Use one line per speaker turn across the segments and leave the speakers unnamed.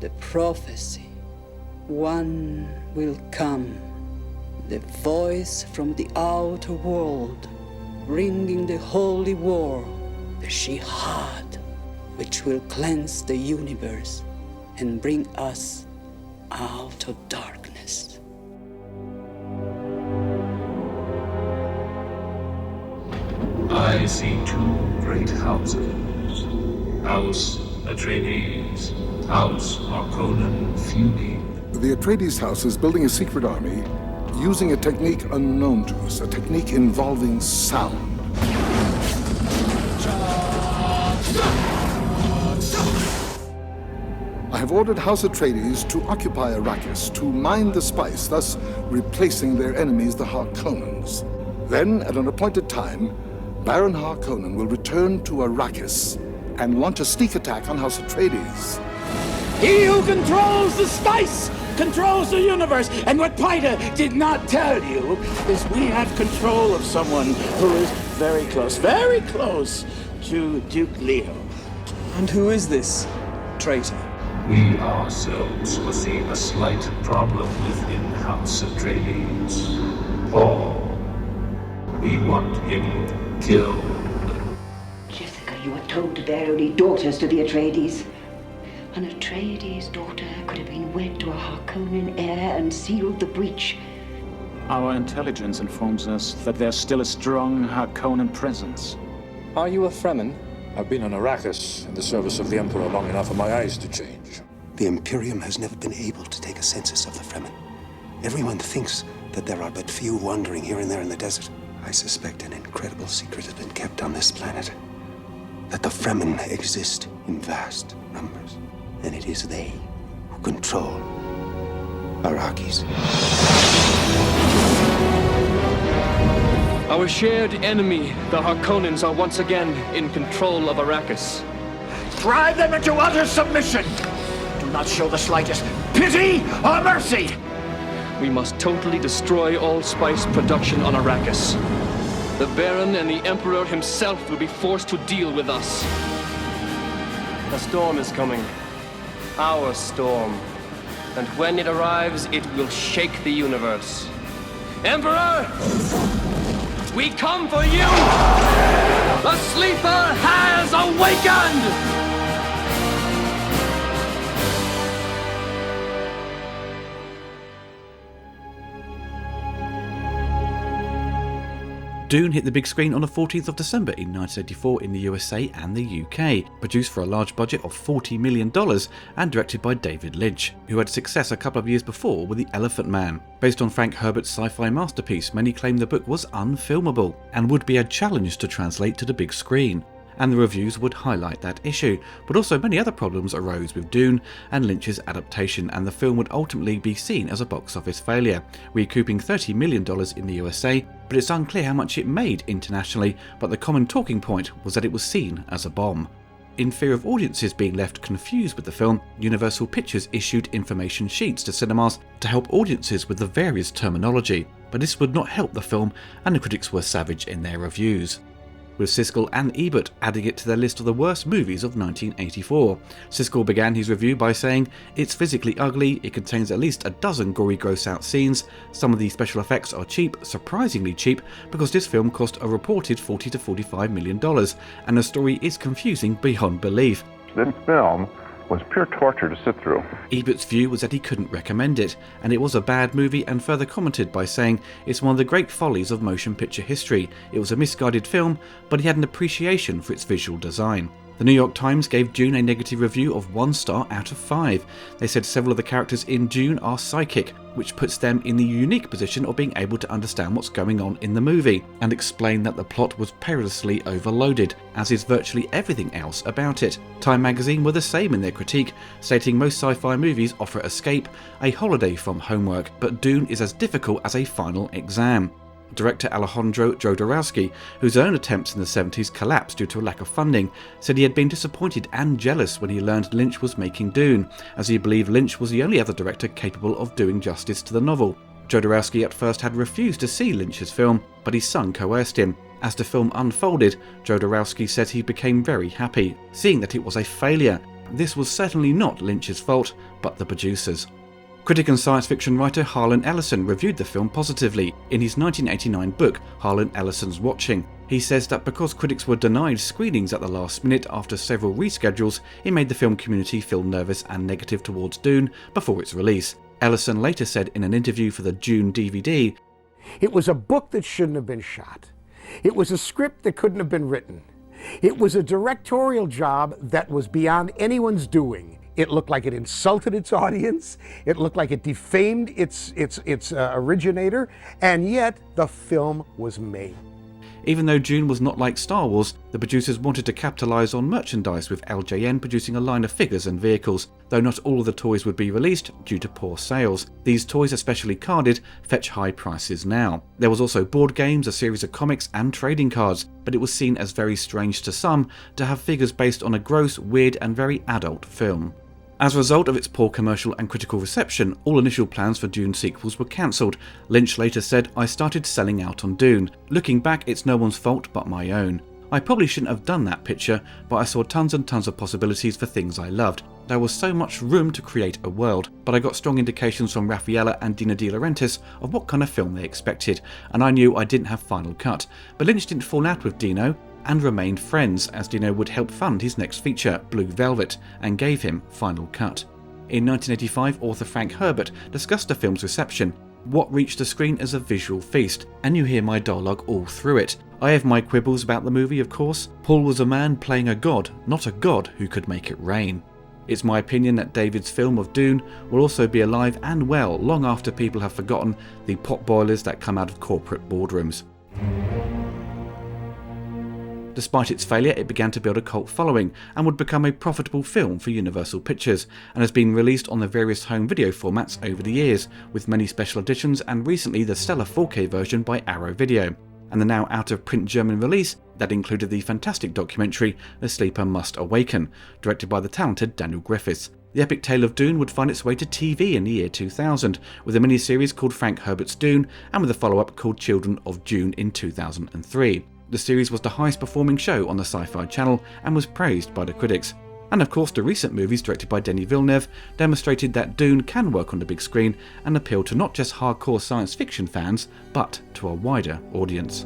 The prophecy. One will come. The voice from the outer world, bringing the holy war, the Jihad, which will cleanse the universe and bring us out of darkness.
I see two great houses. House Atreides, House Harkonnen feuding.
The Atreides house is building a secret army using a technique unknown to us, a technique involving sound. I have ordered House Atreides to occupy Arrakis, to mine the spice, thus replacing their enemies, the Harkonnens. Then, at an appointed time, Baron Harkonnen will return to Arrakis and launch a sneak attack on House Atreides.
He who controls the spice controls the universe, and what Pita did not tell you is we have control of someone who is very close to Duke Leo.
And who is this traitor?
We ourselves foresee a slight problem within House Atreides. Paul, we want him killed.
Jessica, you were told to bear only daughters to the Atreides. An Atreides daughter could have been wed to a Harkonnen heir and sealed the breach.
Our intelligence informs us that there's still a strong Harkonnen presence.
Are you a Fremen?
I've been on Arrakis in the service of the Emperor long enough for my eyes to change.
The Imperium has never been able to take a census of the Fremen. Everyone thinks that there are but few wandering here and there in the desert. I suspect an incredible secret has been kept on this planet. That the Fremen exist in vast numbers. And it is they who control Arrakis.
Our shared enemy, the Harkonnens, are once again in control of Arrakis.
Drive them into utter submission! Do not show the slightest pity or mercy!
We must totally destroy all spice production on Arrakis. The Baron and the Emperor himself will be forced to deal with us.
A storm is coming. Our storm. And when it arrives, it will shake the universe. Emperor! We come for you! The sleeper has awakened!
Dune hit the big screen on the 14th of December in 1984 in the USA and the UK, produced for a large budget of $40 million and directed by David Lynch, who had success a couple of years before with The Elephant Man. Based on Frank Herbert's sci-fi masterpiece, many claim the book was unfilmable and would be a challenge to translate to the big screen. And the reviews would highlight that issue, but also many other problems arose with Dune and Lynch's adaptation, and the film would ultimately be seen as a box office failure, recouping $30 million in the USA, but it's unclear how much it made internationally, but the common talking point was that it was seen as a bomb. In fear of audiences being left confused with the film, Universal Pictures issued information sheets to cinemas to help audiences with the various terminology, but this would not help the film, and the critics were savage in their reviews, with Siskel and Ebert adding it to their list of the worst movies of 1984. Siskel began his review by saying, "It's physically ugly, it contains at least a dozen gory gross-out scenes, some of the special effects are cheap, surprisingly cheap, because this film cost a reported $40 to $45 million, and the story is confusing beyond belief."
This film was pure torture to sit through.
Ebert's view was that he couldn't recommend it, and it was a bad movie, and further commented by saying it's one of the great follies of motion picture history. It was a misguided film, but he had an appreciation for its visual design. The New York Times gave Dune a negative review of 1 star out of 5. They said several of the characters in Dune are psychic, which puts them in the unique position of being able to understand what's going on in the movie, and explained that the plot was perilously overloaded, as is virtually everything else about it. Time magazine were the same in their critique, stating most sci-fi movies offer escape, a holiday from homework, but Dune is as difficult as a final exam. Director Alejandro Jodorowsky, whose own attempts in the 70s collapsed due to a lack of funding, said he had been disappointed and jealous when he learned Lynch was making Dune, as he believed Lynch was the only other director capable of doing justice to the novel. Jodorowsky at first had refused to see Lynch's film, but his son coerced him. As the film unfolded, Jodorowsky said he became very happy, seeing that it was a failure, this was certainly not Lynch's fault, but the producers. Critic and science fiction writer Harlan Ellison reviewed the film positively in his 1989 book, Harlan Ellison's Watching. He says that because critics were denied screenings at the last minute after several reschedules, it made the film community feel nervous and negative towards Dune before its release. Ellison later said in an interview for the DUNE DVD,
"It was a book that shouldn't have been shot. It was a script that couldn't have been written. It was a directorial job that was beyond anyone's doing. It looked like it insulted its audience. It looked like it defamed its originator, and yet the film was made."
Even though Dune was not like Star Wars, the producers wanted to capitalise on merchandise, with LJN producing a line of figures and vehicles, though not all of the toys would be released due to poor sales. These toys, especially carded, fetch high prices now. There was also board games, a series of comics and trading cards, but it was seen as very strange to some to have figures based on a gross, weird and very adult film. As a result of its poor commercial and critical reception, all initial plans for Dune sequels were cancelled. Lynch later said, "I started selling out on Dune. Looking back, it's no one's fault but my own. I probably shouldn't have done that picture, but I saw tons and tons of possibilities for things I loved. There was so much room to create a world, but I got strong indications from Raffaella and Dina De Laurentiis of what kind of film they expected, and I knew I didn't have final cut. But Lynch didn't fall out with Dino, and remained friends, as Dino would help fund his next feature, Blue Velvet, and gave him final cut." In 1985, author Frank Herbert discussed the film's reception. "What reached the screen as a visual feast, and you hear my dialogue all through it. I have my quibbles about the movie, of course. Paul was a man playing a god, not a god who could make it rain. It's my opinion that David's film of Dune will also be alive and well long after people have forgotten the pot boilers that come out of corporate boardrooms." Despite its failure, it began to build a cult following and would become a profitable film for Universal Pictures, and has been released on the various home video formats over the years, with many special editions and recently the stellar 4K version by Arrow Video, and the now out-of-print German release that included the fantastic documentary The Sleeper Must Awaken, directed by the talented Daniel Griffiths. The epic tale of Dune would find its way to TV in the year 2000, with a miniseries called Frank Herbert's Dune, and with a follow-up called Children of Dune in 2003. The series was the highest performing show on the Sci-Fi Channel and was praised by the critics. And of course, the recent movies directed by Denis Villeneuve demonstrated that Dune can work on the big screen and appeal to not just hardcore science fiction fans, but to a wider audience.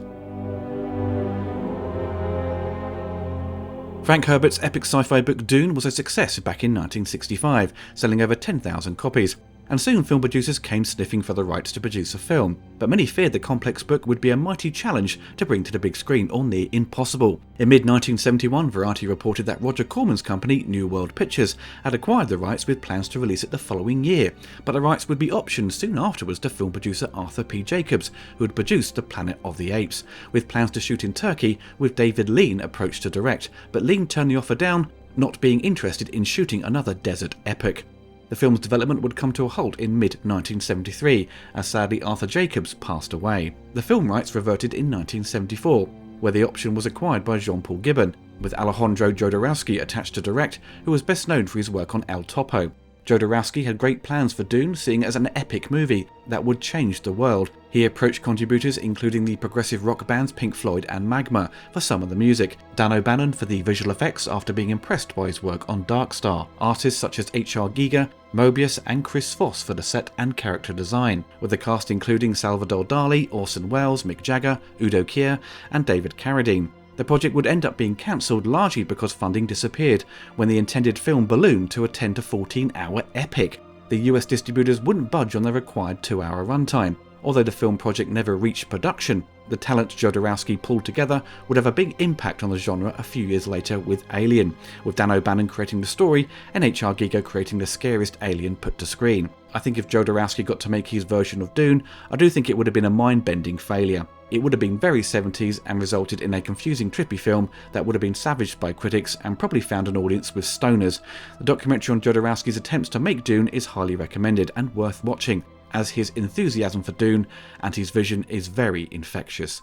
Frank Herbert's epic sci-fi book Dune was a success back in 1965, selling over 10,000 copies. And soon film producers came sniffing for the rights to produce a film, but many feared the complex book would be a mighty challenge to bring to the big screen, or near impossible. In mid-1971, Variety reported that Roger Corman's company, New World Pictures, had acquired the rights with plans to release it the following year, but the rights would be optioned soon afterwards to film producer Arthur P. Jacobs, who had produced The Planet of the Apes, with plans to shoot in Turkey, with David Lean approached to direct, but Lean turned the offer down, not being interested in shooting another desert epic. The film's development would come to a halt in mid-1973, as sadly Arthur Jacobs passed away. The film rights reverted in 1974, where the option was acquired by Jean-Paul Gibbon, with Alejandro Jodorowsky attached to direct, who was best known for his work on El Topo. Jodorowsky had great plans for Dune, seeing it as an epic movie that would change the world. He approached contributors including the progressive rock bands Pink Floyd and Magma for some of the music, Dan O'Bannon for the visual effects after being impressed by his work on Dark Star, artists such as H.R. Giger, Mobius and Chris Voss for the set and character design, with the cast including Salvador Dali, Orson Welles, Mick Jagger, Udo Kier and David Carradine. The project would end up being cancelled largely because funding disappeared when the intended film ballooned to a 10 to 14 hour epic. The US distributors wouldn't budge on the required 2-hour runtime. Although the film project never reached production, the talent Jodorowsky pulled together would have a big impact on the genre a few years later with Alien, with Dan O'Bannon creating the story and H.R. Giger creating the scariest alien put to screen. I think if Jodorowsky got to make his version of Dune, I do think it would have been a mind-bending failure. It would have been very 70s and resulted in a confusing trippy film that would have been savaged by critics and probably found an audience with stoners. The documentary on Jodorowsky's attempts to make Dune is highly recommended and worth watching, as his enthusiasm for Dune and his vision is very infectious.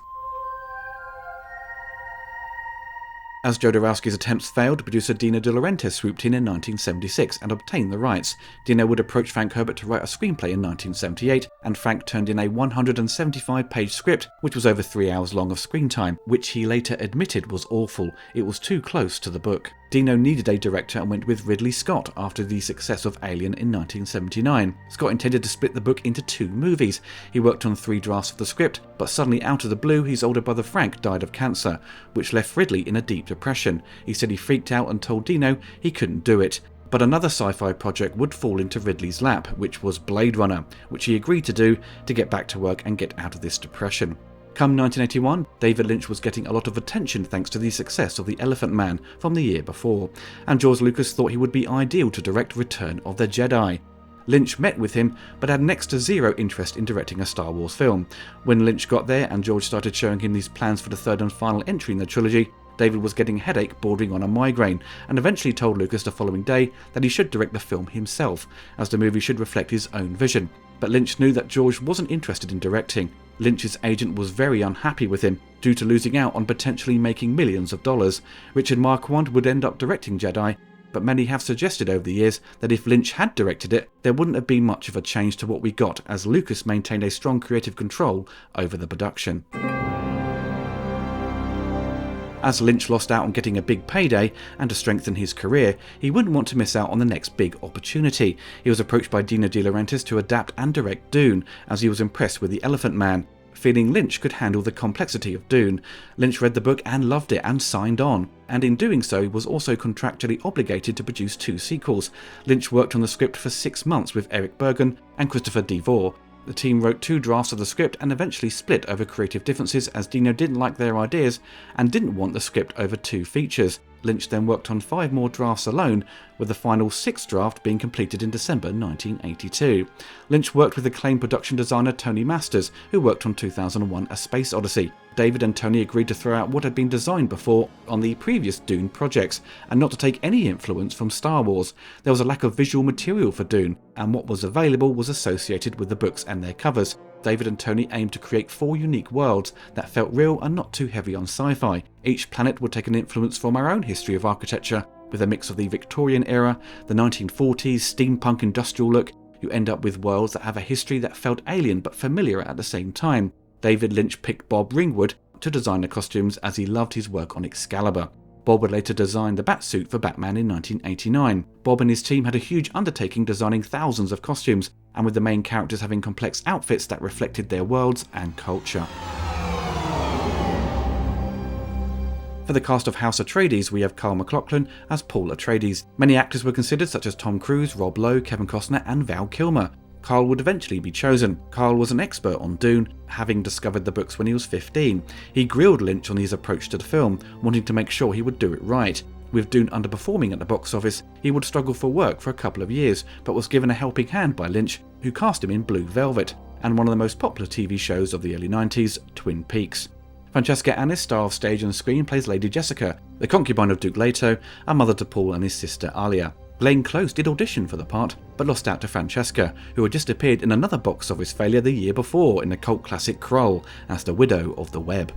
As Jodorowsky's attempts failed, producer Dina De Laurentiis swooped in 1976 and obtained the rights. Dina would approach Frank Herbert to write a screenplay in 1978, and Frank turned in a 175-page script, which was over 3 hours long of screen time, which he later admitted was awful. It was too close to the book. Dino needed a director and went with Ridley Scott after the success of Alien in 1979. Scott intended to split the book into 2 movies. He worked on 3 drafts of the script, but suddenly out of the blue his older brother Frank died of cancer, which left Ridley in a deep depression. He said he freaked out and told Dino he couldn't do it. But another sci-fi project would fall into Ridley's lap, which was Blade Runner, which he agreed to do to get back to work and get out of this depression. Come 1981, David Lynch was getting a lot of attention thanks to the success of The Elephant Man from the year before, and George Lucas thought he would be ideal to direct Return of the Jedi. Lynch met with him, but had next to zero interest in directing a Star Wars film. When Lynch got there and George started showing him these plans for the third and final entry in the trilogy, David was getting a headache bordering on a migraine, and eventually told Lucas the following day that he should direct the film himself, as the movie should reflect his own vision. But Lynch knew that George wasn't interested in directing. Lynch's agent was very unhappy with him, due to losing out on potentially making millions of dollars. Richard Marquand would end up directing Jedi, but many have suggested over the years that if Lynch had directed it, there wouldn't have been much of a change to what we got, as Lucas maintained a strong creative control over the production. As Lynch lost out on getting a big payday and to strengthen his career, he wouldn't want to miss out on the next big opportunity. He was approached by Dino De Laurentiis to adapt and direct Dune, as he was impressed with The Elephant Man. Feeling Lynch could handle the complexity of Dune, Lynch read the book and loved it and signed on, and in doing so was also contractually obligated to produce 2 sequels. Lynch worked on the script for 6 months with Eric Bergen and Christopher DeVore. The team wrote 2 drafts of the script and eventually split over creative differences, as Dino didn't like their ideas and didn't want the script over 2 features. Lynch then worked on 5 more drafts alone, with the final 6th draft being completed in December 1982. Lynch worked with acclaimed production designer Tony Masters, who worked on 2001: A Space Odyssey. David and Tony agreed to throw out what had been designed before on the previous Dune projects, and not to take any influence from Star Wars. There was a lack of visual material for Dune, and what was available was associated with the books and their covers. David and Tony aimed to create 4 unique worlds that felt real and not too heavy on sci-fi. Each planet would take an influence from our own history of architecture, with a mix of the Victorian era, the 1940s steampunk industrial look. You end up with worlds that have a history that felt alien but familiar at the same time. David Lynch picked Bob Ringwood to design the costumes, as he loved his work on Excalibur. Bob would later design the Batsuit for Batman in 1989. Bob and his team had a huge undertaking designing thousands of costumes, and with the main characters having complex outfits that reflected their worlds and culture. For the cast of House Atreides, we have Carl MacLachlan as Paul Atreides. Many actors were considered, such as Tom Cruise, Rob Lowe, Kevin Costner and Val Kilmer. Carl would eventually be chosen. Carl was an expert on Dune, having discovered the books when he was 15. He grilled Lynch on his approach to the film, wanting to make sure he would do it right. With Dune underperforming at the box office, he would struggle for work for a couple of years, but was given a helping hand by Lynch, who cast him in Blue Velvet, and one of the most popular TV shows of the early 90s, Twin Peaks. Francesca Annis, star of stage and screen, plays Lady Jessica, the concubine of Duke Leto, and mother to Paul and his sister Alia. Glenn Close did audition for the part, but lost out to Francesca, who had just appeared in another box office failure the year before in the cult classic Krull, as the widow of the Web.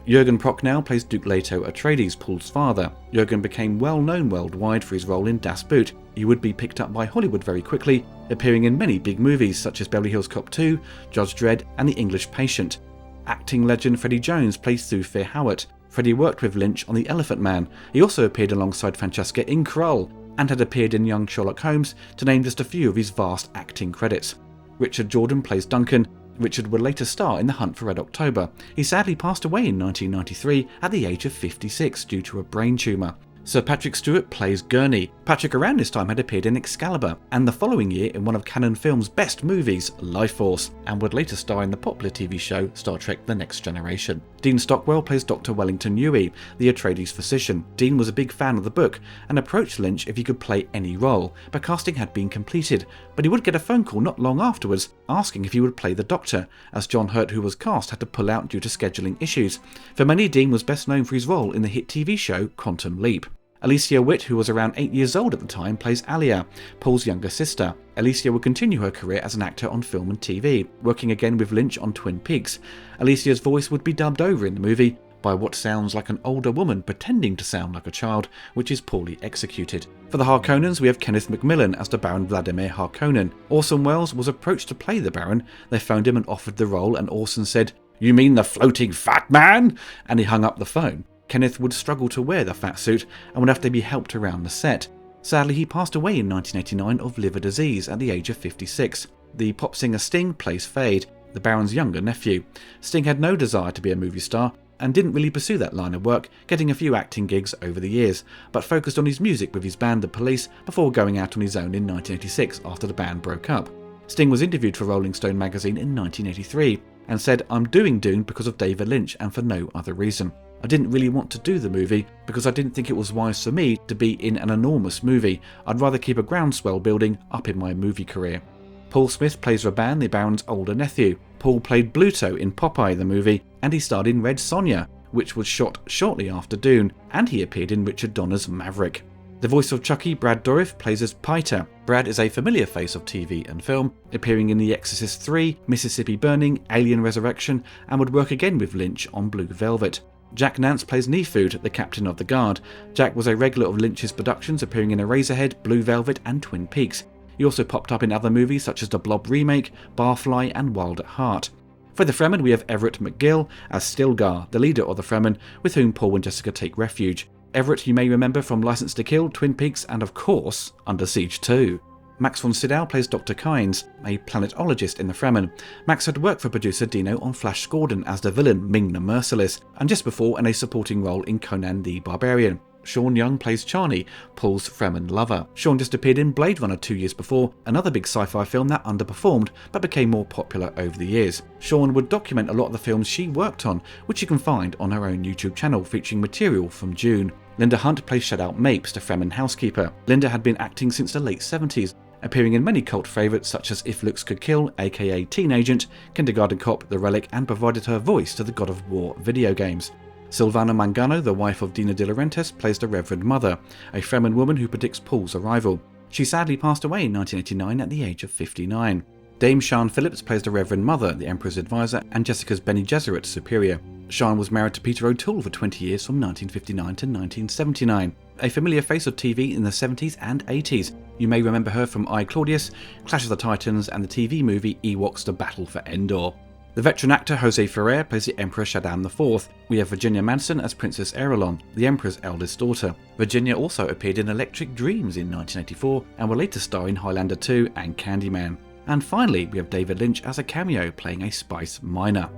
Jürgen Prochnow plays Duke Leto Atreides, Paul's father. Jürgen became well known worldwide for his role in Das Boot. He would be picked up by Hollywood very quickly, appearing in many big movies such as Beverly Hills Cop 2, Judge Dredd and The English Patient. Acting legend Freddie Jones plays Thufir Hawat. Freddie worked with Lynch on The Elephant Man. He also appeared alongside Francesca in Krull, and had appeared in Young Sherlock Holmes, to name just a few of his vast acting credits. Richard Jordan plays Duncan. Richard would later star in The Hunt for Red October. He sadly passed away in 1993 at the age of 56 due to a brain tumour. Sir Patrick Stewart plays Gurney. Patrick around this time had appeared in Excalibur, and the following year in one of Cannon Films' best movies, Life Force, and would later star in the popular TV show Star Trek The Next Generation. Dean Stockwell plays Dr. Wellington Yueh, the Atreides physician. Dean was a big fan of the book and approached Lynch if he could play any role, but casting had been completed. But he would get a phone call not long afterwards asking if he would play the Doctor, as John Hurt, who was cast, had to pull out due to scheduling issues. For many, Dean was best known for his role in the hit TV show Quantum Leap. Alicia Witt, who was around 8 years old at the time, plays Alia, Paul's younger sister. Alicia would continue her career as an actor on film and TV, working again with Lynch on Twin Peaks. Alicia's voice would be dubbed over in the movie by what sounds like an older woman pretending to sound like a child, which is poorly executed. For the Harkonnens, we have Kenneth Macmillan as the Baron Vladimir Harkonnen. Orson Welles was approached to play the Baron. They phoned him and offered the role, and Orson said, "You mean the floating fat man?" and he hung up the phone. Kenneth would struggle to wear the fat suit and would have to be helped around the set. Sadly, he passed away in 1989 of liver disease at the age of 56. The pop singer Sting plays Fade, the Baron's younger nephew. Sting had no desire to be a movie star and didn't really pursue that line of work, getting a few acting gigs over the years, but focused on his music with his band The Police before going out on his own in 1986 after the band broke up. Sting was interviewed for Rolling Stone magazine in 1983 and said, "I'm doing Dune because of David Lynch and for no other reason. I didn't really want to do the movie because I didn't think it was wise for me to be in an enormous movie. I'd rather keep a groundswell building up in my movie career." Paul Smith plays Raban, the Baron's older nephew. Paul played Bluto in Popeye the movie, and he starred in Red Sonja, which was shot shortly after Dune, and he appeared in Richard Donner's Maverick. The voice of Chucky, Brad Dourif, plays as Piter. Brad is a familiar face of TV and film, appearing in The Exorcist 3, Mississippi Burning, Alien Resurrection, and would work again with Lynch on Blue Velvet. Jack Nance plays Nefood, the captain of the guard. Jack was a regular of Lynch's productions, appearing in Eraserhead, Blue Velvet, and Twin Peaks. He also popped up in other movies such as the Blob remake, Barfly, and Wild at Heart. For the Fremen, we have Everett McGill as Stilgar, the leader of the Fremen, with whom Paul and Jessica take refuge. Everett you may remember from License to Kill, Twin Peaks, and of course, Under Siege 2. Max von Sydow plays Dr. Kynes, a planetologist in the Fremen. Max had worked for producer Dino on Flash Gordon as the villain Ming the Merciless, and just before in a supporting role in Conan the Barbarian. Sean Young plays Chani, Paul's Fremen lover. Sean just appeared in Blade Runner 2 years before, another big sci-fi film that underperformed but became more popular over the years. Sean would document a lot of the films she worked on, which you can find on her own YouTube channel featuring material from Dune. Linda Hunt plays Shadout Mapes, the Fremen housekeeper. Linda had been acting since the late 70s, appearing in many cult favourites such as If Looks Could Kill, aka Teen Agent, Kindergarten Cop, The Relic, and provided her voice to the God of War video games. Silvana Mangano, the wife of Dina De Laurentiis, plays the Reverend Mother, a Fremen woman who predicts Paul's arrival. She sadly passed away in 1989 at the age of 59. Dame Sian Phillips plays the Reverend Mother, the Emperor's advisor, and Jessica's Bene Gesserit superior. Sian was married to Peter O'Toole for 20 years from 1959 to 1979. A familiar face of TV in the 70s and 80s. You may remember her from I, Claudius, Clash of the Titans, and the TV movie Ewoks: The Battle for Endor. The veteran actor Jose Ferrer plays the Emperor Shaddam IV. We have Virginia Madsen as Princess Aerolon, the Emperor's eldest daughter. Virginia also appeared in Electric Dreams in 1984 and will later star in Highlander 2 and Candyman. And finally, we have David Lynch as a cameo playing a spice miner.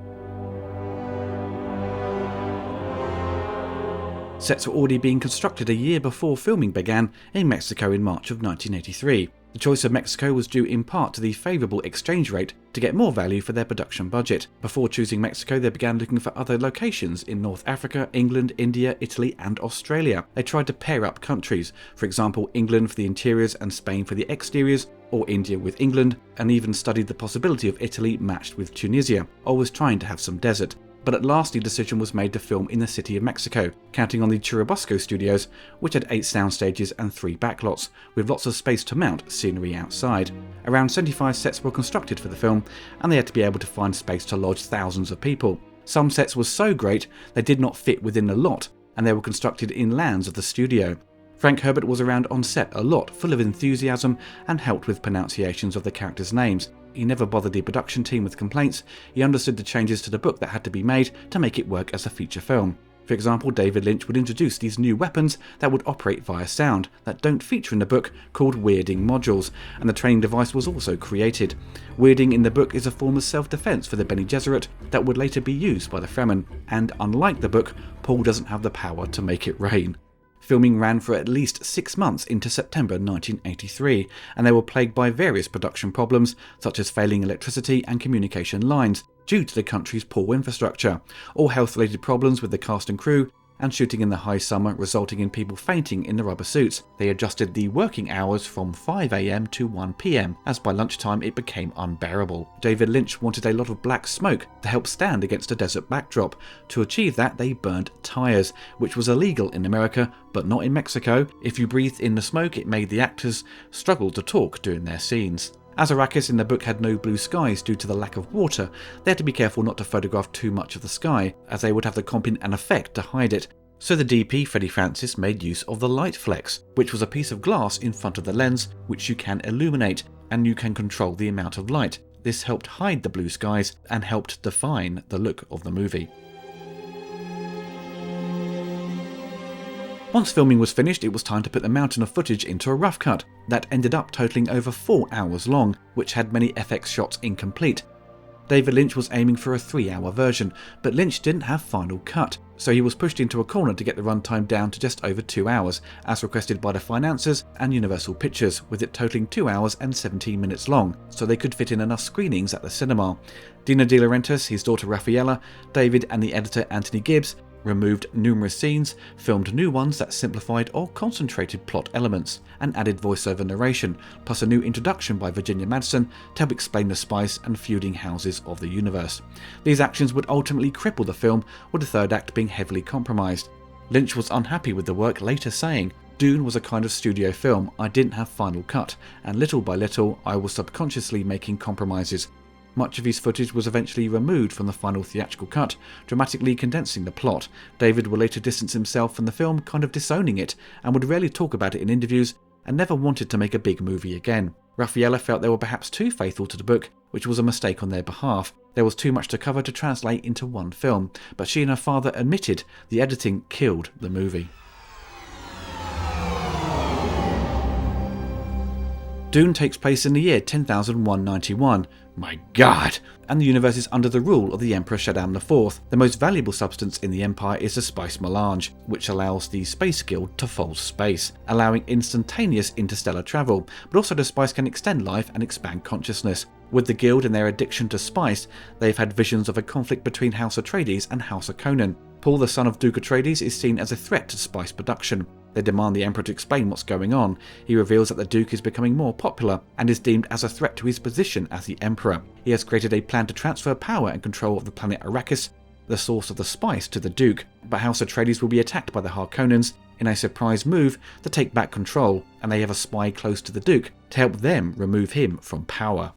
Sets were already being constructed a year before filming began in Mexico in March of 1983. The choice of Mexico was due in part to the favourable exchange rate to get more value for their production budget. Before choosing Mexico, they began looking for other locations in North Africa, England, India, Italy and Australia. They tried to pair up countries, for example England for the interiors and Spain for the exteriors, or India with England, and even studied the possibility of Italy matched with Tunisia, always trying to have some desert. But at last the decision was made to film in the city of Mexico, counting on the Churubusco studios, which had 8 sound stages and 3 backlots, with lots of space to mount scenery outside. Around 75 sets were constructed for the film, and they had to be able to find space to lodge thousands of people. Some sets were so great they did not fit within the lot, and they were constructed in lands of the studio. Frank Herbert was around on set a lot, full of enthusiasm, and helped with pronunciations of the characters' names. He never bothered the production team with complaints. He understood the changes to the book that had to be made to make it work as a feature film. For example, David Lynch would introduce these new weapons that would operate via sound that don't feature in the book, called weirding modules, and the training device was also created. Weirding in the book is a form of self-defense for the Bene Gesserit that would later be used by the Fremen, and unlike the book, Paul doesn't have the power to make it rain. Filming ran for at least 6 months into September 1983, and they were plagued by various production problems, such as failing electricity and communication lines, due to the country's poor infrastructure, or health-related problems with the cast and crew, and shooting in the high summer resulting in people fainting in the rubber suits. They adjusted the working hours from 5 AM to 1 PM, as by lunchtime it became unbearable. David Lynch wanted a lot of black smoke to help stand against a desert backdrop. To achieve that, they burnt tyres, which was illegal in America, but not in Mexico. If you breathed in the smoke, it made the actors struggle to talk during their scenes. As Arrakis in the book had no blue skies due to the lack of water, they had to be careful not to photograph too much of the sky, as they would have to comp in an effect to hide it. So the DP Freddie Francis made use of the light flex, which was a piece of glass in front of the lens which you can illuminate, and you can control the amount of light. This helped hide the blue skies and helped define the look of the movie. Once filming was finished, it was time to put the mountain of footage into a rough cut that ended up totaling over 4 hours long, which had many FX shots incomplete. David Lynch was aiming for a 3-hour version, but Lynch didn't have final cut, so he was pushed into a corner to get the runtime down to just over 2 hours, as requested by the financiers and Universal Pictures, with it totaling 2 hours and 17 minutes long, so they could fit in enough screenings at the cinema. Dino De Laurentiis, his daughter Raffaella, David and the editor Anthony Gibbs removed numerous scenes, filmed new ones that simplified or concentrated plot elements, and added voiceover narration, plus a new introduction by Virginia Madsen to help explain the spice and feuding houses of the universe. These actions would ultimately cripple the film, with the third act being heavily compromised. Lynch was unhappy with the work, later saying, "Dune was a kind of studio film, I didn't have final cut, and little by little I was subconsciously making compromises." Much of his footage was eventually removed from the final theatrical cut, dramatically condensing the plot. David would later distance himself from the film, kind of disowning it, and would rarely talk about it in interviews, and never wanted to make a big movie again. Raffaella felt they were perhaps too faithful to the book, which was a mistake on their behalf. There was too much to cover to translate into one film, but she and her father admitted the editing killed the movie. Dune takes place in the year 10,191. My god! And the universe is under the rule of the Emperor Shaddam IV. The most valuable substance in the Empire is the spice melange, which allows the Space Guild to fold space, allowing instantaneous interstellar travel, but also the spice can extend life and expand consciousness. With the Guild and their addiction to spice, they've had visions of a conflict between House Atreides and House Harkonnen. Paul, the son of Duke Atreides, is seen as a threat to spice production. They demand the Emperor to explain what's going on. He reveals that the Duke is becoming more popular and is deemed as a threat to his position as the Emperor. He has created a plan to transfer power and control of the planet Arrakis, the source of the spice, to the Duke, but House Atreides will be attacked by the Harkonnens in a surprise move to take back control, and they have a spy close to the Duke to help them remove him from power.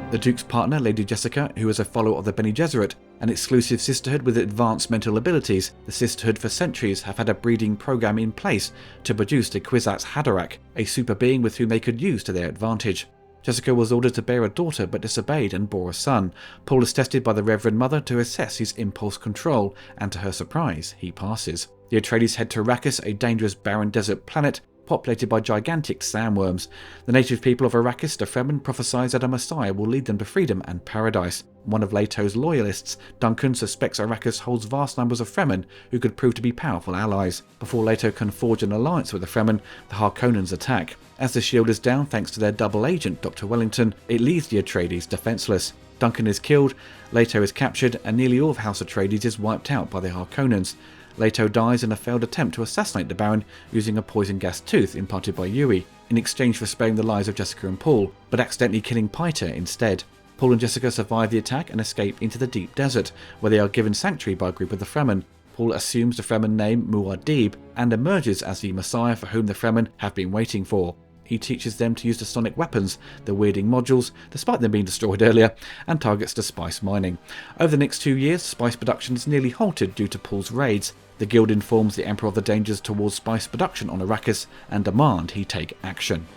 The Duke's partner, Lady Jessica, who is a follower of the Bene Gesserit, an exclusive sisterhood with advanced mental abilities. The sisterhood for centuries have had a breeding program in place to produce the Kwisatz Haderach, a super being with whom they could use to their advantage. Jessica was ordered to bear a daughter but disobeyed and bore a son. Paul is tested by the Reverend Mother to assess his impulse control, and to her surprise, he passes. The Atreides head to Arrakis, a dangerous barren desert planet populated by gigantic sandworms. The native people of Arrakis, the Fremen, prophesies that a Messiah will lead them to freedom and paradise. One of Leto's loyalists, Duncan, suspects Arrakis holds vast numbers of Fremen who could prove to be powerful allies. Before Leto can forge an alliance with the Fremen, the Harkonnens attack. As the shield is down thanks to their double agent, Dr. Wellington, it leaves the Atreides defenseless. Duncan is killed, Leto is captured, and nearly all of House Atreides is wiped out by the Harkonnens. Leto dies in a failed attempt to assassinate the Baron using a poison gas tooth imparted by Yui, in exchange for sparing the lives of Jessica and Paul, but accidentally killing Paita instead. Paul and Jessica survive the attack and escape into the deep desert, where they are given sanctuary by a group of the Fremen. Paul assumes the Fremen name Muad'Dib and emerges as the Messiah for whom the Fremen have been waiting for. He teaches them to use the sonic weapons, the weirding modules, despite them being destroyed earlier, and targets the spice mining. Over the next 2 years, spice production is nearly halted due to Paul's raids. The Guild informs the Emperor of the dangers towards spice production on Arrakis and demand he take action.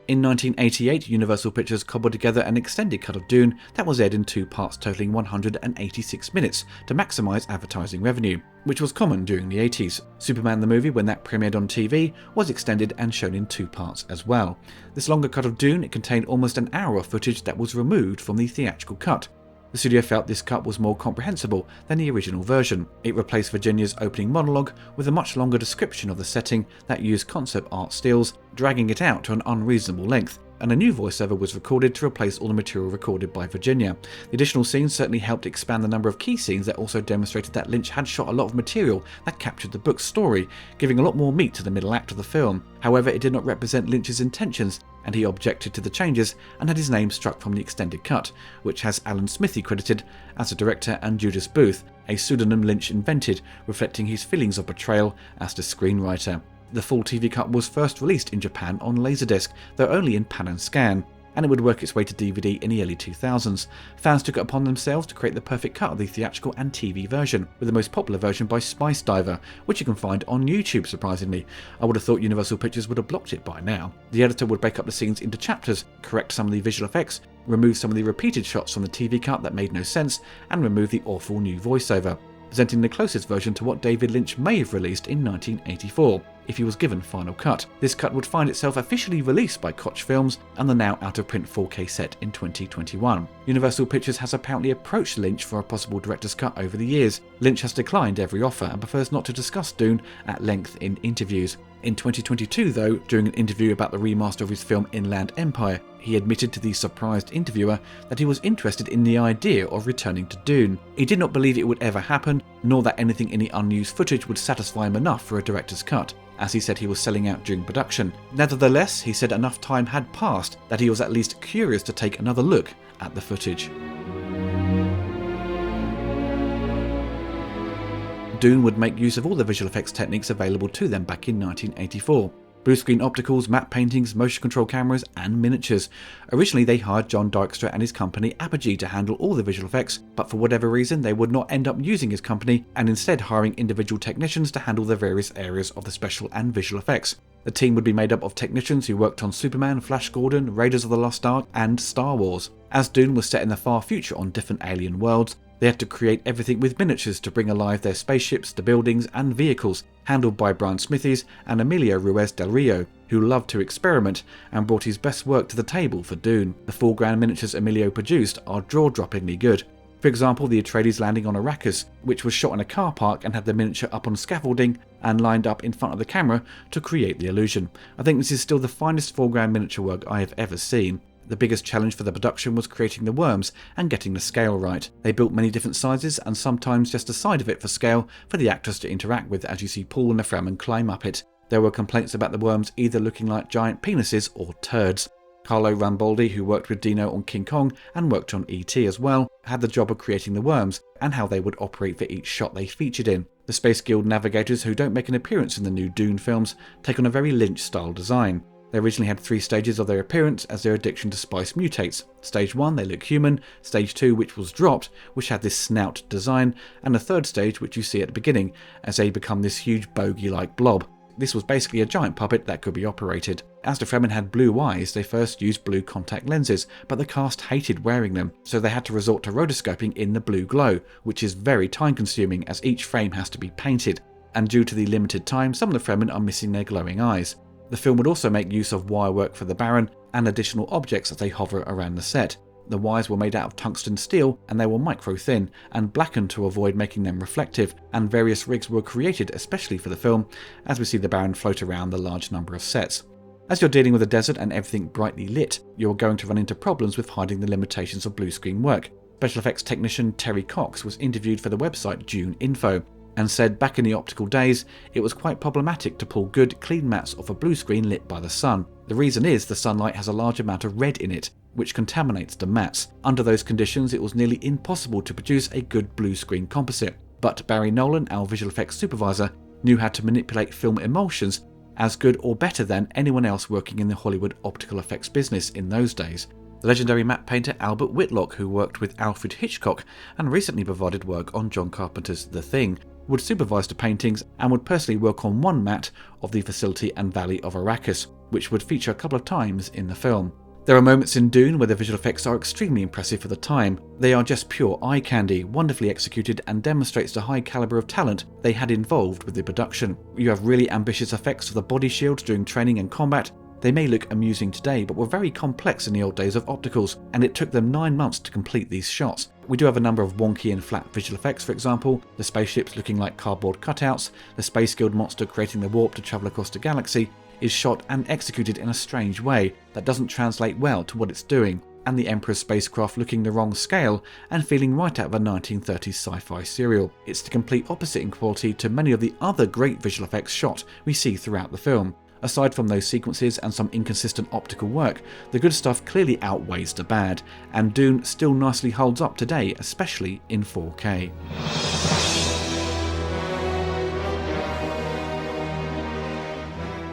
In 1988, Universal Pictures cobbled together an extended cut of Dune that was aired in 2 parts totaling 186 minutes to maximise advertising revenue, which was common during the 80s. Superman the movie, when that premiered on TV, was extended and shown in 2 parts as well. This longer cut of Dune contained almost an hour of footage that was removed from the theatrical cut. The studio felt this cut was more comprehensible than the original version. It replaced Virginia's opening monologue with a much longer description of the setting that used concept art stills, dragging it out to an unreasonable length, and a new voiceover was recorded to replace all the material recorded by Virginia. The additional scenes certainly helped expand the number of key scenes that also demonstrated that Lynch had shot a lot of material that captured the book's story, giving a lot more meat to the middle act of the film. However, it did not represent Lynch's intentions, and he objected to the changes and had his name struck from the extended cut, which has Alan Smithy credited as a director and Judas Booth, a pseudonym Lynch invented, reflecting his feelings of betrayal as the screenwriter. The full TV cut was first released in Japan on Laserdisc, though only in Pan and Scan, and it would work its way to DVD in the early 2000s. Fans took it upon themselves to create the perfect cut of the theatrical and TV version, with the most popular version by Spice Diver, which you can find on YouTube surprisingly. I would have thought Universal Pictures would have blocked it by now. The editor would break up the scenes into chapters, correct some of the visual effects, removed some of the repeated shots from the TV cut that made no sense, and removed the awful new voiceover, presenting the closest version to what David Lynch may have released in 1984, if he was given final cut. This cut would find itself officially released by Koch Films and the now out-of-print 4K set in 2021. Universal Pictures has apparently approached Lynch for a possible director's cut over the years. Lynch has declined every offer and prefers not to discuss Dune at length in interviews. In 2022 though, during an interview about the remaster of his film Inland Empire, he admitted to the surprised interviewer that he was interested in the idea of returning to Dune. He did not believe it would ever happen, nor that anything in the unused footage would satisfy him enough for a director's cut, as he said he was selling out during production. Nevertheless, he said enough time had passed that he was at least curious to take another look at the footage. Dune would make use of all the visual effects techniques available to them back in 1984. Blue screen opticals, matte paintings, motion control cameras, and miniatures. Originally they hired John Dykstra and his company Apogee to handle all the visual effects, but for whatever reason they would not end up using his company and instead hiring individual technicians to handle the various areas of the special and visual effects. The team would be made up of technicians who worked on Superman, Flash Gordon, Raiders of the Lost Ark, and Star Wars. As Dune was set in the far future on different alien worlds, they had to create everything with miniatures to bring alive their spaceships, the buildings and vehicles, handled by Brian Smithies and Emilio Ruiz del Rio, who loved to experiment and brought his best work to the table for Dune. The foreground miniatures Emilio produced are jaw-droppingly good. For example, the Atreides landing on Arrakis, which was shot in a car park and had the miniature up on scaffolding and lined up in front of the camera to create the illusion. I think this is still the finest foreground miniature work I have ever seen. The biggest challenge for the production was creating the worms and getting the scale right. They built many different sizes and sometimes just a side of it for scale for the actors to interact with as you see Paul and the Fremen climb up it. There were complaints about the worms either looking like giant penises or turds. Carlo Rambaldi, who worked with Dino on King Kong and worked on E.T. as well, had the job of creating the worms and how they would operate for each shot they featured in. The Space Guild navigators, who don't make an appearance in the new Dune films, take on a very Lynch-style design. They originally had 3 stages of their appearance as their addiction to spice mutates. Stage 1, they look human, Stage 2, which was dropped, which had this snout design, and the 3rd stage, which you see at the beginning, as they become this huge bogey-like blob. This was basically a giant puppet that could be operated. As the Fremen had blue eyes, they first used blue contact lenses, but the cast hated wearing them, so they had to resort to rotoscoping in the blue glow, which is very time-consuming as each frame has to be painted, and due to the limited time, some of the Fremen are missing their glowing eyes. The film would also make use of wire work for the Baron and additional objects as they hover around the set. The wires were made out of tungsten steel and they were micro-thin and blackened to avoid making them reflective, and various rigs were created especially for the film as we see the Baron float around the large number of sets. As you're dealing with a desert and everything brightly lit, you're going to run into problems with hiding the limitations of blue screen work. Special effects technician Terry Cox was interviewed for the website Dune Info, and said back in the optical days, it was quite problematic to pull good, clean mattes off a blue screen lit by the sun. The reason is the sunlight has a large amount of red in it, which contaminates the mattes. Under those conditions, it was nearly impossible to produce a good blue screen composite. But Barry Nolan, our visual effects supervisor, knew how to manipulate film emulsions as good or better than anyone else working in the Hollywood optical effects business in those days. The legendary matte painter Albert Whitlock, who worked with Alfred Hitchcock and recently provided work on John Carpenter's The Thing, would supervise the paintings and would personally work on one matte of the facility and Valley of Arrakis, which would feature a couple of times in the film. There are moments in Dune where the visual effects are extremely impressive for the time. They are just pure eye candy, wonderfully executed, and demonstrates the high caliber of talent they had involved with the production. You have really ambitious effects of the body shields during training and combat. They may look amusing today, but were very complex in the old days of opticals, and it took them 9 months to complete these shots. We do have a number of wonky and flat visual effects, for example, the spaceships looking like cardboard cutouts, the Space Guild monster creating the warp to travel across the galaxy is shot and executed in a strange way that doesn't translate well to what it's doing, and the Emperor's spacecraft looking the wrong scale and feeling right out of a 1930s sci-fi serial. It's the complete opposite in quality to many of the other great visual effects shot we see throughout the film. Aside from those sequences and some inconsistent optical work, the good stuff clearly outweighs the bad, and Dune still nicely holds up today, especially in 4K.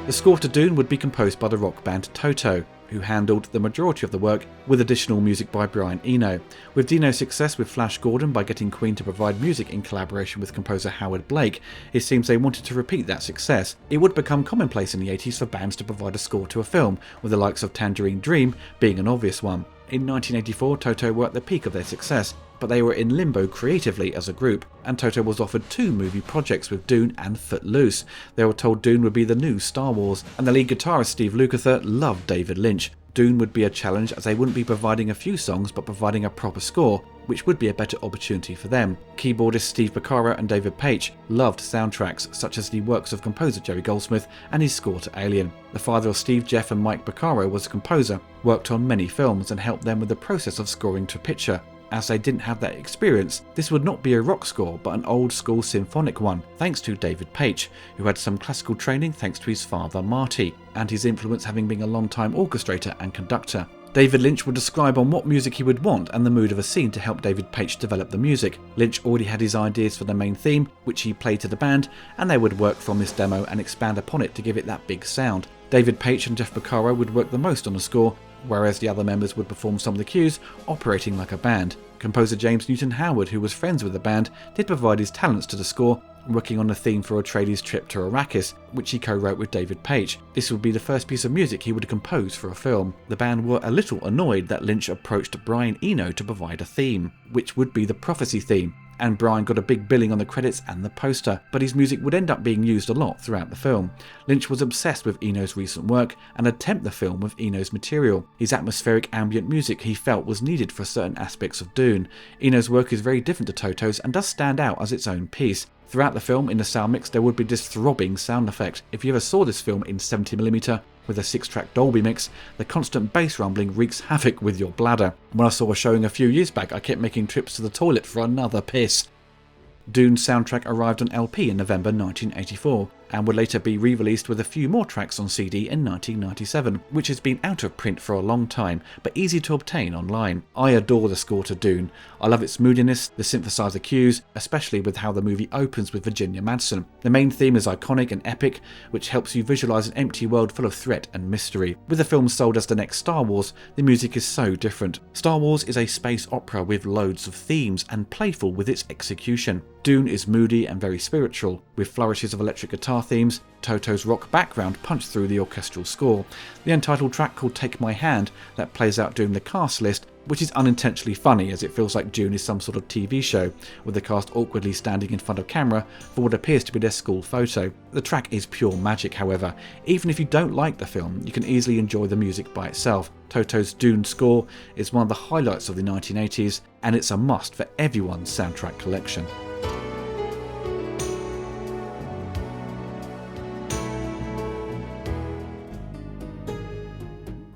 The score to Dune would be composed by the rock band Toto, who handled the majority of the work, with additional music by Brian Eno. With Dino's success with Flash Gordon by getting Queen to provide music in collaboration with composer Howard Blake, it seems they wanted to repeat that success. It would become commonplace in the 80s for bands to provide a score to a film, with the likes of Tangerine Dream being an obvious one. In 1984, Toto were at the peak of their success, but they were in limbo creatively as a group, and Toto was offered 2 movie projects with DUNE and Footloose. They were told DUNE would be the new Star Wars, and the lead guitarist Steve Lukather loved David Lynch. DUNE would be a challenge as they wouldn't be providing a few songs but providing a proper score, which would be a better opportunity for them. Keyboardist Steve Porcaro and David Paich loved soundtracks such as the works of composer Jerry Goldsmith and his score to Alien. The father of Steve, Jeff and Mike Porcaro was a composer, worked on many films and helped them with the process of scoring to picture. As they didn't have that experience, this would not be a rock score but an old school symphonic one, thanks to David Paich, who had some classical training thanks to his father Marty, and his influence having been a long-time orchestrator and conductor. David Lynch would describe on what music he would want and the mood of a scene to help David Paich develop the music. Lynch already had his ideas for the main theme, which he played to the band, and they would work from this demo and expand upon it to give it that big sound. David Paich and Jeff Porcaro would work the most on the score, whereas the other members would perform some of the cues, operating like a band. Composer James Newton Howard, who was friends with the band, did provide his talents to the score, working on the theme for Atreides' trip to Arrakis, which he co-wrote with David Paich. This would be the first piece of music he would compose for a film. The band were a little annoyed that Lynch approached Brian Eno to provide a theme, which would be the Prophecy theme, and Brian got a big billing on the credits and the poster, but his music would end up being used a lot throughout the film. Lynch was obsessed with Eno's recent work and had temped the film with Eno's material. His atmospheric ambient music he felt was needed for certain aspects of DUNE. Eno's work is very different to Toto's and does stand out as its own piece. Throughout the film, in the sound mix, there would be this throbbing sound effect. If you ever saw this film in 70mm with a 6-track Dolby mix, the constant bass rumbling wreaks havoc with your bladder. When I saw a showing a few years back, I kept making trips to the toilet for another piss. DUNE's soundtrack arrived on LP in November 1984 and would later be re-released with a few more tracks on CD in 1997, which has been out of print for a long time but easy to obtain online. I adore the score to DUNE. I love its moodiness, the synthesizer cues, especially with how the movie opens with Virginia Madsen. The main theme is iconic and epic, which helps you visualize an empty world full of threat and mystery. With the film sold as the next Star Wars, the music is so different. Star Wars is a space opera with loads of themes and playful with its execution. DUNE is moody and very spiritual, with flourishes of electric guitar themes. Toto's rock background punched through the orchestral score. The untitled track called Take My Hand that plays out during the cast list, which is unintentionally funny as it feels like DUNE is some sort of TV show, with the cast awkwardly standing in front of camera for what appears to be their school photo. The track is pure magic, however. Even if you don't like the film, you can easily enjoy the music by itself. Toto's DUNE score is one of the highlights of the 1980s, and it's a must for everyone's soundtrack collection.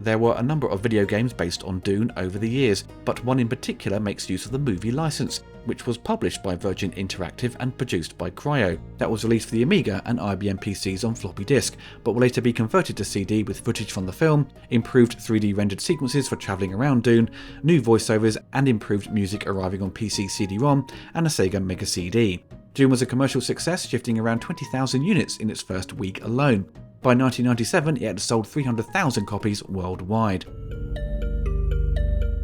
There were a number of video games based on DUNE over the years, but one in particular makes use of the movie license, which was published by Virgin Interactive and produced by Cryo. That was released for the Amiga and IBM PCs on floppy disk, but will later be converted to CD with footage from the film, improved 3D rendered sequences for travelling around DUNE, new voiceovers and improved music arriving on PC CD-ROM and a Sega Mega CD. DUNE was a commercial success, shifting around 20,000 units in its first week alone. By 1997, it had sold 300,000 copies worldwide.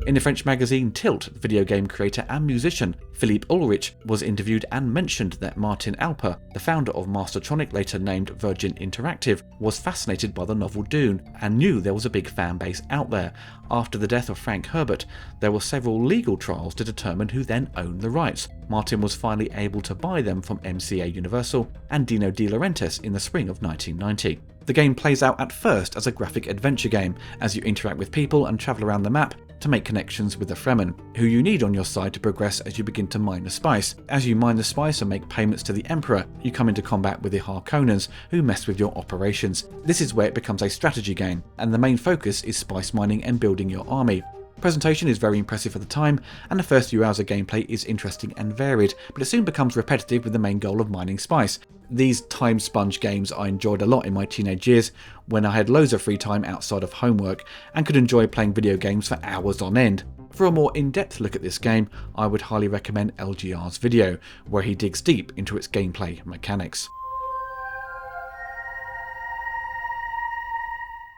In the French magazine Tilt, video game creator and musician Philippe Ulrich was interviewed and mentioned that Martin Alper, the founder of Mastertronic, later named Virgin Interactive, was fascinated by the novel DUNE and knew there was a big fan base out there. After the death of Frank Herbert, there were several legal trials to determine who then owned the rights. Martin was finally able to buy them from MCA Universal and Dino De Laurentiis in the spring of 1990. The game plays out at first as a graphic adventure game, as you interact with people and travel around the map to make connections with the Fremen, who you need on your side to progress as you begin to mine the spice. As you mine the spice and make payments to the Emperor, you come into combat with the Harkonnens, who mess with your operations. This is where it becomes a strategy game, and the main focus is spice mining and building your army. Presentation is very impressive for the time, and the first few hours of gameplay is interesting and varied, but it soon becomes repetitive with the main goal of mining spice. These time sponge games I enjoyed a lot in my teenage years, when I had loads of free time outside of homework and could enjoy playing video games for hours on end. For a more in-depth look at this game, I would highly recommend LGR's video, where he digs deep into its gameplay mechanics.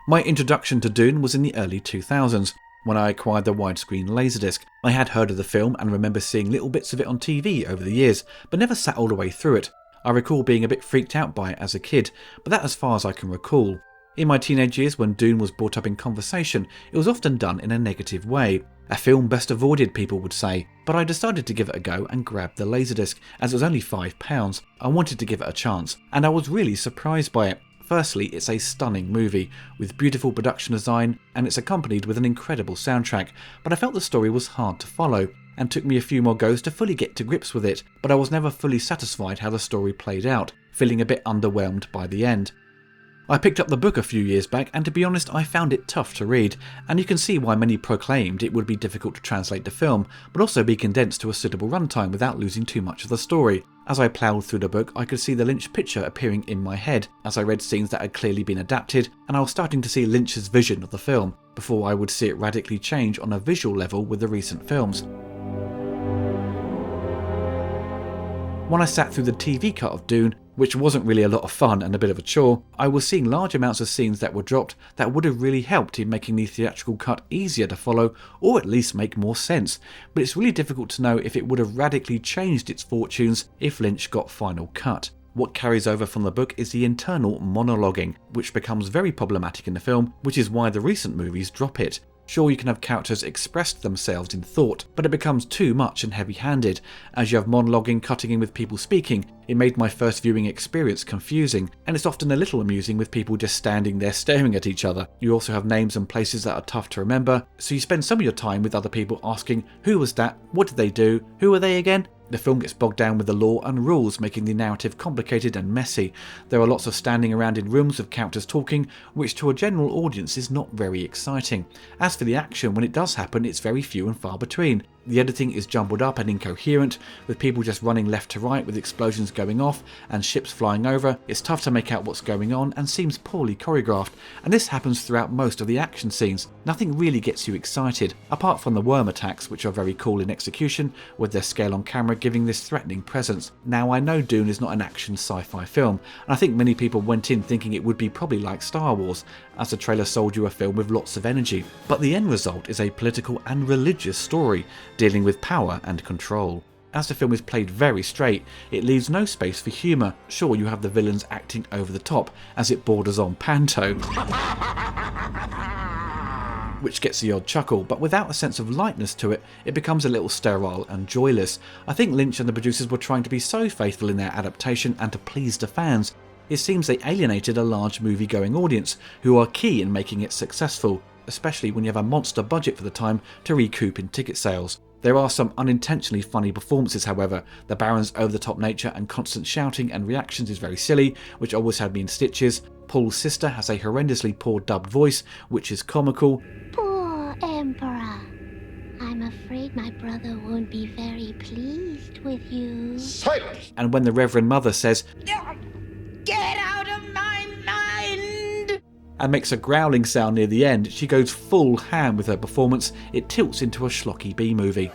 My introduction to DUNE was in the early 2000s, when I acquired the widescreen Laserdisc. I had heard of the film and remember seeing little bits of it on TV over the years, but never sat all the way through it. I recall being a bit freaked out by it as a kid, but that's as far as I can recall. In my teenage years, when Dune was brought up in conversation, it was often done in a negative way. A film best avoided, people would say, but I decided to give it a go and grabbed the Laserdisc, as it was only £5. I wanted to give it a chance, and I was really surprised by it. Firstly, it's a stunning movie, with beautiful production design, and it's accompanied with an incredible soundtrack, but I felt the story was hard to follow, and took me a few more goes to fully get to grips with it, but I was never fully satisfied how the story played out, feeling a bit underwhelmed by the end. I picked up the book a few years back, and to be honest, I found it tough to read, and you can see why many proclaimed it would be difficult to translate to film, but also be condensed to a suitable runtime without losing too much of the story. As I ploughed through the book, I could see the Lynch picture appearing in my head, as I read scenes that had clearly been adapted, and I was starting to see Lynch's vision of the film, before I would see it radically change on a visual level with the recent films. When I sat through the TV cut of Dune, which wasn't really a lot of fun and a bit of a chore, I was seeing large amounts of scenes that were dropped that would have really helped in making the theatrical cut easier to follow, or at least make more sense, but it's really difficult to know if it would have radically changed its fortunes if Lynch got final cut. What carries over from the book is the internal monologuing, which becomes very problematic in the film, which is why the recent movies drop it. Sure, you can have characters express themselves in thought, but it becomes too much and heavy-handed. As you have monologuing cutting in with people speaking, it made my first viewing experience confusing, and it's often a little amusing with people just standing there staring at each other. You also have names and places that are tough to remember, so you spend some of your time with other people asking, who was that, what did they do, who are they again? The film gets bogged down with the law and rules, making the narrative complicated and messy. There are lots of standing around in rooms with characters talking, which to a general audience is not very exciting. As for the action, when it does happen, it's very few and far between. The editing is jumbled up and incoherent, with people just running left to right with explosions going off and ships flying over. It's tough to make out what's going on and seems poorly choreographed, and this happens throughout most of the action scenes. Nothing really gets you excited, apart from the worm attacks, which are very cool in execution, with their scale on camera giving this threatening presence. Now, I know Dune is not an action sci-fi film, and I think many people went in thinking it would be probably like Star Wars, as the trailer sold you a film with lots of energy. But the end result is a political and religious story, dealing with power and control. As the film is played very straight, it leaves no space for humour. Sure, you have the villains acting over the top, as it borders on panto, which gets the odd chuckle, but without a sense of lightness to it, it becomes a little sterile and joyless. I think Lynch and the producers were trying to be so faithful in their adaptation and to please the fans. It seems they alienated a large movie-going audience, who are key in making it successful, especially when you have a monster budget for the time to recoup in ticket sales. There are some unintentionally funny performances, however. The Baron's over-the-top nature and constant shouting and reactions is very silly, which always had me in stitches. Paul's sister has a horrendously poor dubbed voice, which is comical.
Poor Emperor. I'm afraid my brother won't be very pleased with you.
Silence!
And when the Reverend Mother says,
Get out of my mind!
and makes a growling sound near the end, she goes full ham with her performance. It tilts into a schlocky B-movie.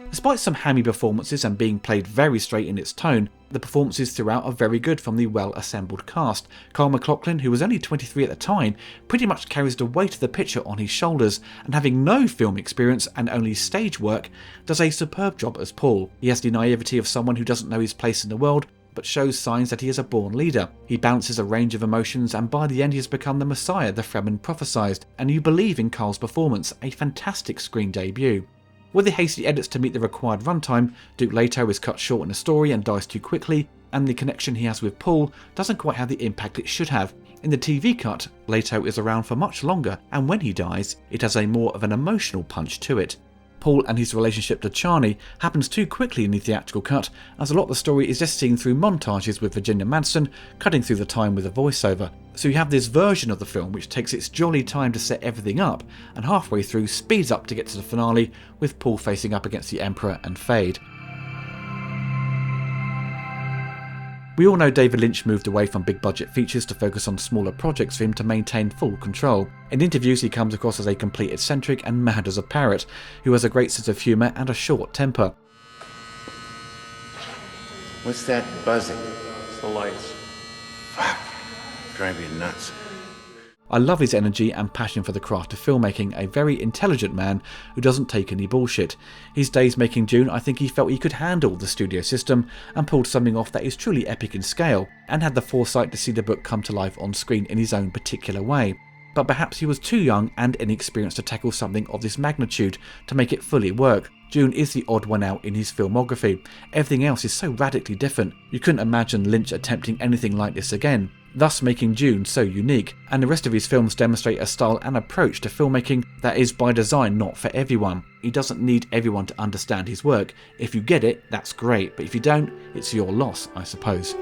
Despite some hammy performances and being played very straight in its tone, the performances throughout are very good from the well-assembled cast. Kyle MacLachlan, who was only 23 at the time, pretty much carries the weight of the picture on his shoulders, and having no film experience and only stage work, does a superb job as Paul. He has the naivety of someone who doesn't know his place in the world, but shows signs that he is a born leader. He balances a range of emotions, and by the end he has become the messiah the Fremen prophesied, and you believe in Kyle's performance, a fantastic screen debut. With the hasty edits to meet the required runtime, Duke Leto is cut short in the story and dies too quickly, and the connection he has with Paul doesn't quite have the impact it should have. In the TV cut, Leto is around for much longer, and when he dies, it has a more of an emotional punch to it. Paul and his relationship to Chani happens too quickly in the theatrical cut, as a lot of the story is just seen through montages with Virginia Madsen cutting through the time with a voiceover. So you have this version of the film which takes its jolly time to set everything up, and halfway through speeds up to get to the finale, with Paul facing up against the Emperor and Fade. We all know David Lynch moved away from big budget features to focus on smaller projects for him to maintain full control. In interviews he comes across as a complete eccentric and mad as a parrot, who has a great sense of humour and a short temper.
What's that buzzing?
It's the lights.
Fuck. Drive you nuts.
I love his energy and passion for the craft of filmmaking, a very intelligent man who doesn't take any bullshit. His days making Dune, I think he felt he could handle the studio system and pulled something off that is truly epic in scale, and had the foresight to see the book come to life on screen in his own particular way. But perhaps he was too young and inexperienced to tackle something of this magnitude to make it fully work. Dune is the odd one out in his filmography. Everything else is so radically different. You couldn't imagine Lynch attempting anything like this again, thus making Dune so unique, and the rest of his films demonstrate a style and approach to filmmaking that is by design not for everyone. He doesn't need everyone to understand his work. If you get it, that's great, but if you don't, it's your loss, I suppose.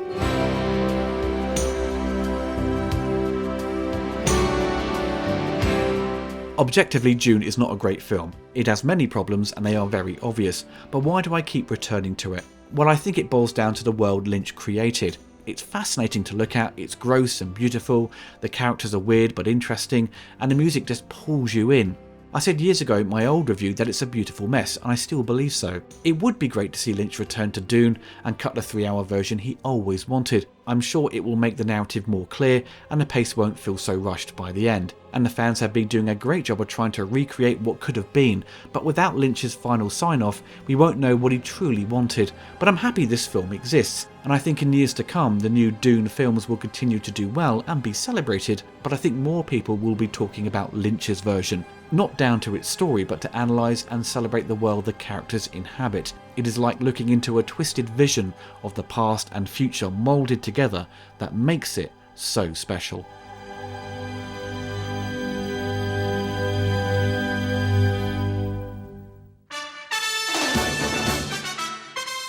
Objectively, Dune is not a great film. It has many problems and they are very obvious, but why do I keep returning to it? Well, I think it boils down to the world Lynch created. It's fascinating to look at, it's gross and beautiful, the characters are weird but interesting, and the music just pulls you in. I said years ago in my old review that it's a beautiful mess, and I still believe so. It would be great to see Lynch return to Dune and cut the 3-hour version he always wanted. I'm sure it will make the narrative more clear and the pace won't feel so rushed by the end. And the fans have been doing a great job of trying to recreate what could have been, but without Lynch's final sign-off, we won't know what he truly wanted. But I'm happy this film exists, and I think in years to come the new Dune films will continue to do well and be celebrated, but I think more people will be talking about Lynch's version. Not down to its story, but to analyse and celebrate the world the characters inhabit. It is like looking into a twisted vision of the past and future moulded together that makes it so special.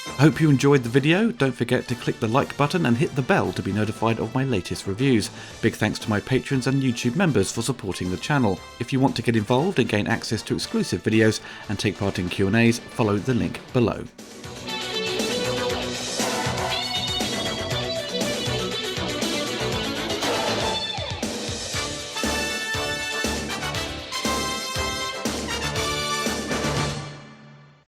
I hope you enjoyed the video. Don't forget to click the like button and hit the bell to be notified of my latest reviews. Big thanks to my patrons and YouTube members for supporting the channel. If you want to get involved and gain access to exclusive videos and take part in Q&As, follow the link below.